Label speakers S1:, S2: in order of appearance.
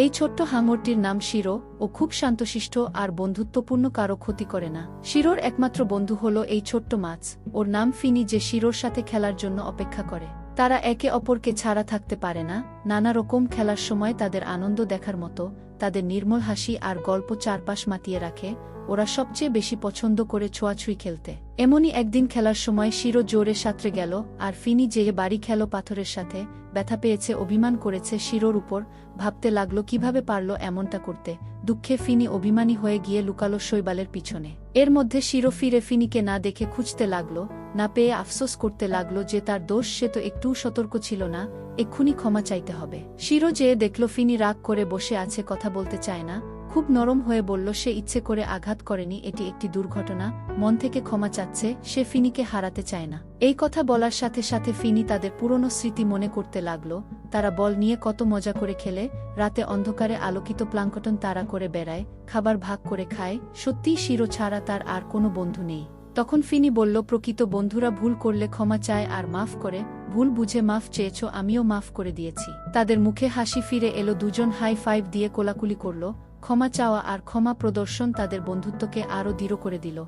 S1: এই ছোট্ট হাঙরটির নাম শিরো। ও খুব শান্তশিষ্ট আর বন্ধুত্বপূর্ণ, কারো ক্ষতি করে না। শিরোর একমাত্র বন্ধু হলো এই ছোট্ট মাছ। ওর নাম ফিনি, যে শিরোর সাথে খেলার জন্য অপেক্ষা করে। তারা একে অপরকে ছাড়া থাকতে পারে না। নানা রকম খেলার সময় তাদের আনন্দ দেখার মতো, তাদের নির্মল হাসি আর গল্প চারপাশ মাতিয়ে রাখে। ওরা সবচেয়ে বেশি পছন্দ করে ছোঁয়াছুঁই খেলতে। এমনই একদিন খেলার সময় শিরো জোরে সাঁতরে গেল, আর ফিনি যেয়ে বাড়ি খেলো পাথরের সাথে। ব্যথা পেয়েছে, অভিমান করেছে শিরোর উপর। ভাবতে লাগলো কিভাবে পারল এমনটা করতে। দুঃখে ফিনি অভিমানী হয়ে গিয়ে লুকালো শৈবালের পিছনে। এর মধ্যে শিরো ফিরে ফিনিকে না দেখে খুঁজতে লাগলো। না পেয়ে আফসোস করতে লাগলো যে তার দোষ, সে তো একটুও সতর্ক ছিল না। এক্ষুনি ক্ষমা চাইতে হবে। শিরো যেয়ে দেখল ফিনি রাগ করে বসে আছে, কথা বলতে চায় না। খুব নরম হয়ে বলল সে ইচ্ছে করে আঘাত করেনি, এটি একটি দুর্ঘটনা। মন থেকে ক্ষমা চাচ্ছে, সে ফিনিকে হারাতে চায় না। এই কথা বলার সাথে সাথে ফিনি তাদের পুরনো স্মৃতি মনে করতে লাগলো। তারা বল নিয়ে কত মজা করে খেলে, রাতে অন্ধকারে আলোকিত প্লাঙ্কটন তাড়া করে বেড়ায়, খাবার ভাগ করে খায়। সত্যিই শিরো ছাড়া তার আর কোনো বন্ধু নেই। তখন ফিনি বলল, প্রকৃত বন্ধুরা ভুল করলে ক্ষমা চায় আর মাফ করে। ভুল বুঝে মাফ চেয়েছ, আমিও মাফ করে দিয়েছি। তাদের মুখে হাসি ফিরে এলো, দুজন হাই ফাইভ দিয়ে কোলাকুলি করল। ক্ষমা চাওয়া আর ক্ষমা প্রদর্শন তাদের বন্ধুত্বকে আরও দৃঢ় করে দিল।